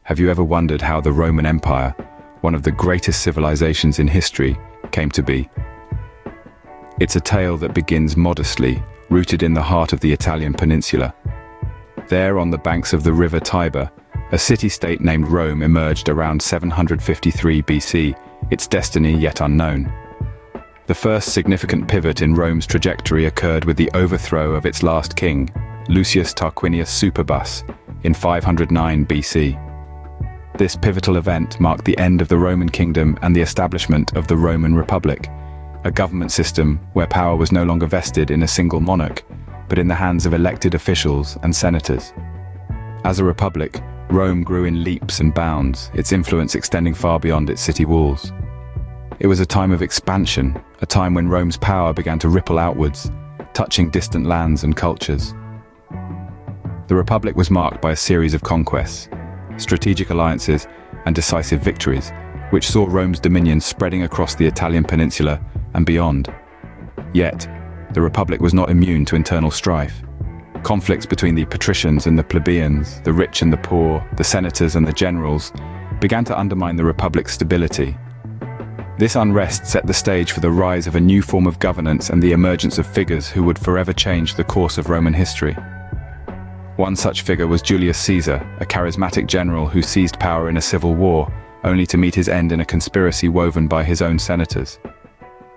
Have you ever wondered how the Roman Empire, one of the greatest civilizations in history, came to be? It's a tale that begins modestly, rooted in the heart of the Italian peninsula. There, on the banks of the river Tiber, a city-state named Rome emerged around 753 BC, its destiny yet unknown. The first significant pivot in Rome's trajectory occurred with the overthrow of its last king, Lucius Tarquinius Superbus, in 509 BC. This pivotal event marked the end of the Roman kingdom and the establishment of the Roman Republic, a government system where power was no longer vested in a single monarch, but in the hands of elected officials and senators. As a republic, Rome grew in leaps and bounds, its influence extending far beyond its city walls. It was a time of expansion, a time when Rome's power began to ripple outwards, touching distant lands and cultures. The Republic was marked by a series of conquests, strategic alliances, and decisive victories, which saw Rome's dominion spreading across the Italian peninsula and beyond. Yet, the Republic was not immune to internal strife. Conflicts between the patricians and the plebeians, the rich and the poor, the senators and the generals, began to undermine the Republic's stability. This unrest set the stage for the rise of a new form of governance and the emergence of figures who would forever change the course of Roman history. One such figure was Julius Caesar, a charismatic general who seized power in a civil war, only to meet his end in a conspiracy woven by his own senators.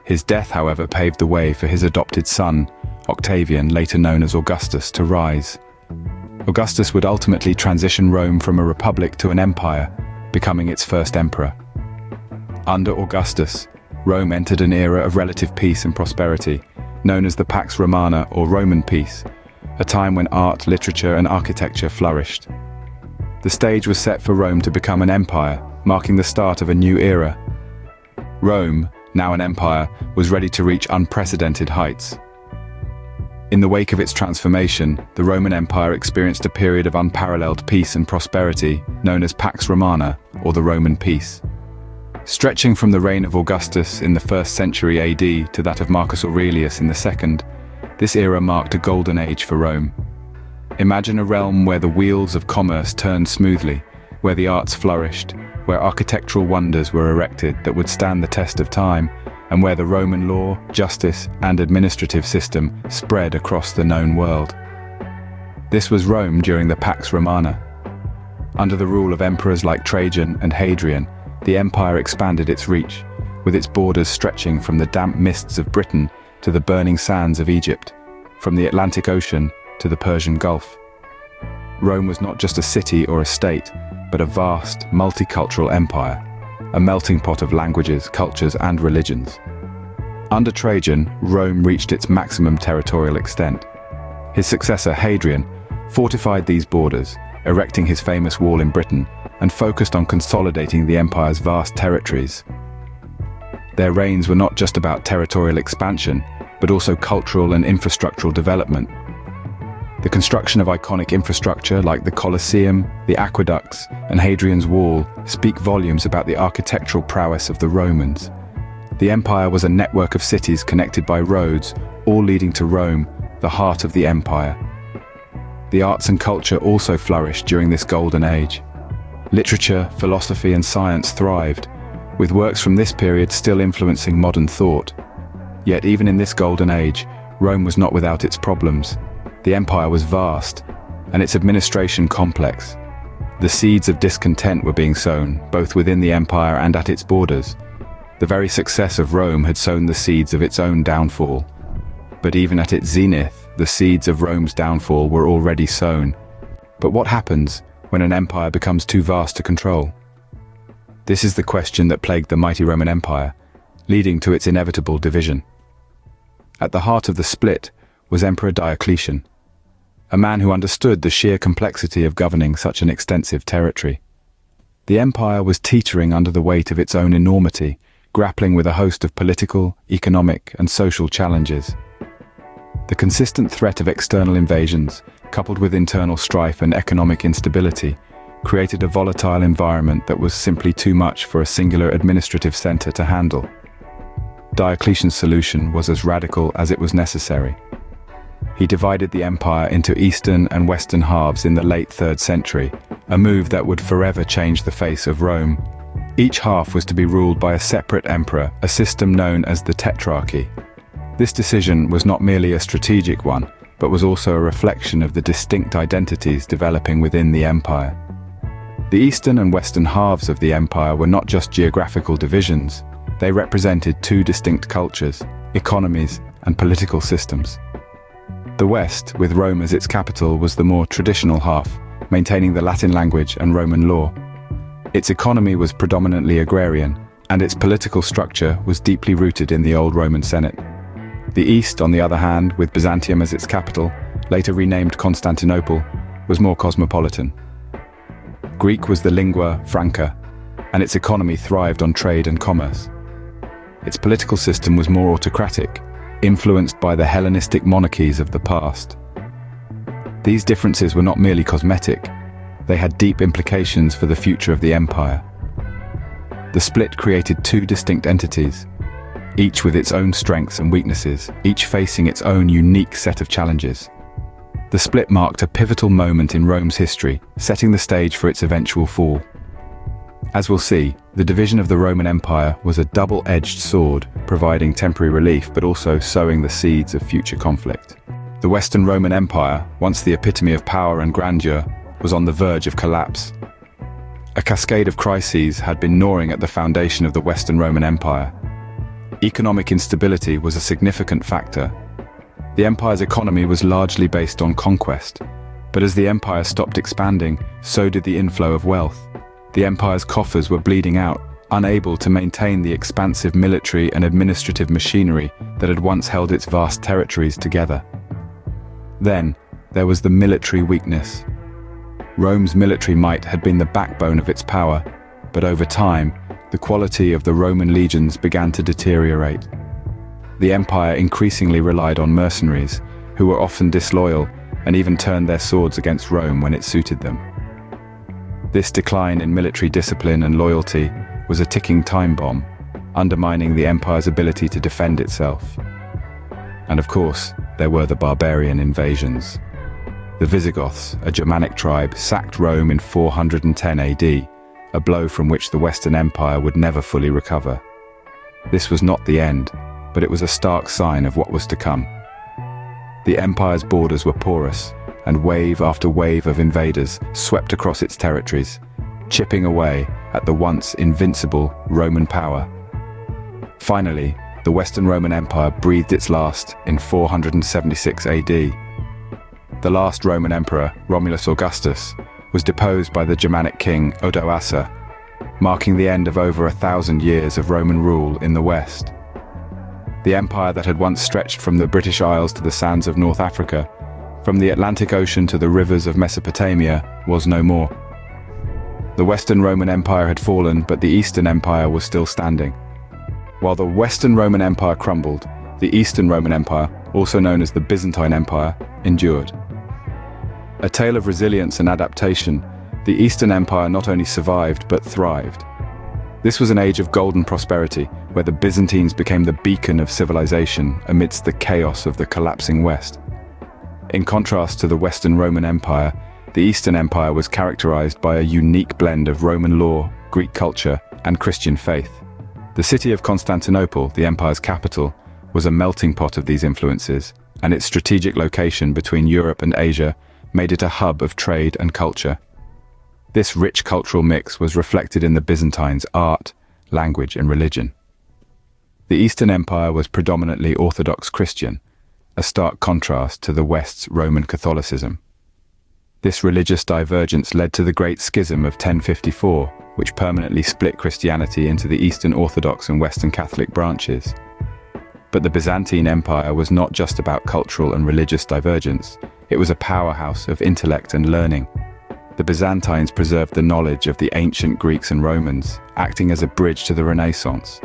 His death, however, paved the way for his adopted son, Octavian, later known as Augustus, to rise. Augustus would ultimately transition Rome from a republic to an empire, becoming its first emperor. Under Augustus, Rome entered an era of relative peace and prosperity, known as the Pax Romana or Roman peace, a time when art, literature, and architecture flourished. The stage was set for Rome to become an empire, marking the start of a new era. Rome, now an empire, was ready to reach unprecedented heights. In the wake of its transformation, the Roman Empire experienced a period of unparalleled peace and prosperity, known as Pax Romana, or the Roman peace. Stretching from the reign of Augustus in the 1st century AD to that of Marcus Aurelius in the 2nd, this era marked a golden age for Rome. Imagine a realm where the wheels of commerce turned smoothly, where the arts flourished, where architectural wonders were erected that would stand the test of time, and where the Roman law, justice, and administrative system spread across the known world. This was Rome during the Pax Romana. Under the rule of emperors like Trajan and Hadrian, the empire expanded its reach, with its borders stretching from the damp mists of Britain to the burning sands of Egypt, from the Atlantic Ocean to the Persian Gulf. Rome was not just a city or a state, but a vast, multicultural empire, a melting pot of languages, cultures, and religions. Under Trajan, Rome reached its maximum territorial extent. His successor, Hadrian, fortified these borders, erecting his famous wall in Britain, and focused on consolidating the empire's vast territories. Their reigns were not just about territorial expansion, but also cultural and infrastructural development. The construction of iconic infrastructure like the Colosseum, the aqueducts, and Hadrian's Wall speak volumes about the architectural prowess of the Romans. The empire was a network of cities connected by roads, all leading to Rome, the heart of the empire. The arts and culture also flourished during this golden age. Literature, philosophy, and science thrived, with works from this period still influencing modern thought. Yet even in this golden age, Rome was not without its problems. The empire was vast, and its administration complex. The seeds of discontent were being sown, both within the empire and at its borders. The very success of Rome had sown the seeds of its own downfall. But even at its zenith, the seeds of Rome's downfall were already sown. But what happens when an empire becomes too vast to control? This is the question that plagued the mighty Roman Empire, leading to its inevitable division. At the heart of the split was Emperor Diocletian, a man who understood the sheer complexity of governing such an extensive territory. The empire was teetering under the weight of its own enormity, grappling with a host of political, economic, and social challenges. The consistent threat of external invasions, coupled with internal strife and economic instability, created a volatile environment that was simply too much for a singular administrative center to handle. Diocletian's solution was as radical as it was necessary. He divided the empire into eastern and western halves in the late 3rd century, a move that would forever change the face of Rome. Each half was to be ruled by a separate emperor, a system known as the Tetrarchy. This decision was not merely a strategic one, but was also a reflection of the distinct identities developing within the empire. The eastern and western halves of the empire were not just geographical divisions, they represented two distinct cultures, economies, and political systems. The West, with Rome as its capital, was the more traditional half, maintaining the Latin language and Roman law. Its economy was predominantly agrarian, and its political structure was deeply rooted in the old Roman Senate. The East, on the other hand, with Byzantium as its capital, later renamed Constantinople, was more cosmopolitan. Greek was the lingua franca, and its economy thrived on trade and commerce. Its political system was more autocratic, influenced by the Hellenistic monarchies of the past. These differences were not merely cosmetic, they had deep implications for the future of the empire. The split created two distinct entities, each with its own strengths and weaknesses, each facing its own unique set of challenges. The split marked a pivotal moment in Rome's history, setting the stage for its eventual fall. As we'll see, the division of the Roman Empire was a double-edged sword, providing temporary relief but also sowing the seeds of future conflict. The Western Roman Empire, once the epitome of power and grandeur, was on the verge of collapse. A cascade of crises had been gnawing at the foundation of the Western Roman Empire. Economic instability was a significant factor. The empire's economy was largely based on conquest, but as the empire stopped expanding, so did the inflow of wealth. The empire's coffers were bleeding out, unable to maintain the expansive military and administrative machinery that had once held its vast territories together. Then, there was the military weakness. Rome's military might had been the backbone of its power, but over time, the quality of the Roman legions began to deteriorate. The empire increasingly relied on mercenaries, who were often disloyal and even turned their swords against Rome when it suited them. This decline in military discipline and loyalty was a ticking time bomb, undermining the empire's ability to defend itself. And of course, there were the barbarian invasions. The Visigoths, a Germanic tribe, sacked Rome in 410 AD, a blow from which the Western Empire would never fully recover. This was not the end, but it was a stark sign of what was to come. The empire's borders were porous, and wave after wave of invaders swept across its territories, chipping away at the once invincible Roman power. Finally, the Western Roman Empire breathed its last in 476 AD. The last Roman emperor, Romulus Augustus, was deposed by the Germanic king Odoacer, marking the end of over 1,000 years of Roman rule in the West. The empire that had once stretched from the British Isles to the sands of North Africa, from the Atlantic Ocean to the rivers of Mesopotamia, was no more. The Western Roman Empire had fallen, but the Eastern Empire was still standing. While the Western Roman Empire crumbled, the Eastern Roman Empire, also known as the Byzantine Empire, endured. A tale of resilience and adaptation, the Eastern Empire not only survived but thrived. This was an age of golden prosperity, where the Byzantines became the beacon of civilization amidst the chaos of the collapsing West. In contrast to the Western Roman Empire, the Eastern Empire was characterized by a unique blend of Roman law, Greek culture, and Christian faith. The city of Constantinople, the empire's capital, was a melting pot of these influences, and its strategic location between Europe and Asia made it a hub of trade and culture. This rich cultural mix was reflected in the Byzantines' art, language, and religion. The Eastern Empire was predominantly Orthodox Christian, a stark contrast to the West's Roman Catholicism. This religious divergence led to the Great Schism of 1054, which permanently split Christianity into the Eastern Orthodox and Western Catholic branches. But the Byzantine Empire was not just about cultural and religious divergence, it was a powerhouse of intellect and learning. The Byzantines preserved the knowledge of the ancient Greeks and Romans, acting as a bridge to the Renaissance.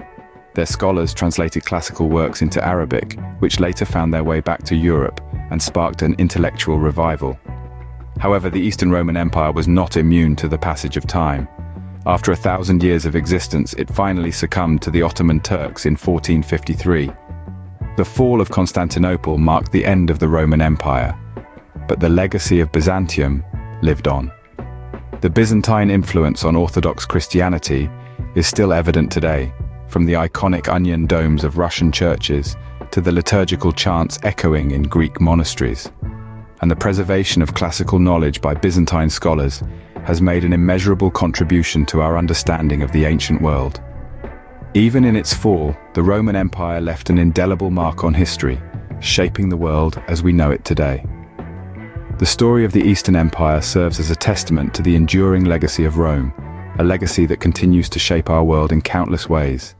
Their scholars translated classical works into Arabic, which later found their way back to Europe and sparked an intellectual revival. However, the Eastern Roman Empire was not immune to the passage of time. After 1,000 years of existence, it finally succumbed to the Ottoman Turks in 1453. The fall of Constantinople marked the end of the Roman Empire, but the legacy of Byzantium lived on. The Byzantine influence on Orthodox Christianity is still evident today, from the iconic onion domes of Russian churches to the liturgical chants echoing in Greek monasteries. And the preservation of classical knowledge by Byzantine scholars has made an immeasurable contribution to our understanding of the ancient world. Even in its fall, the Roman Empire left an indelible mark on history, shaping the world as we know it today. The story of the Eastern Empire serves as a testament to the enduring legacy of Rome, a legacy that continues to shape our world in countless ways.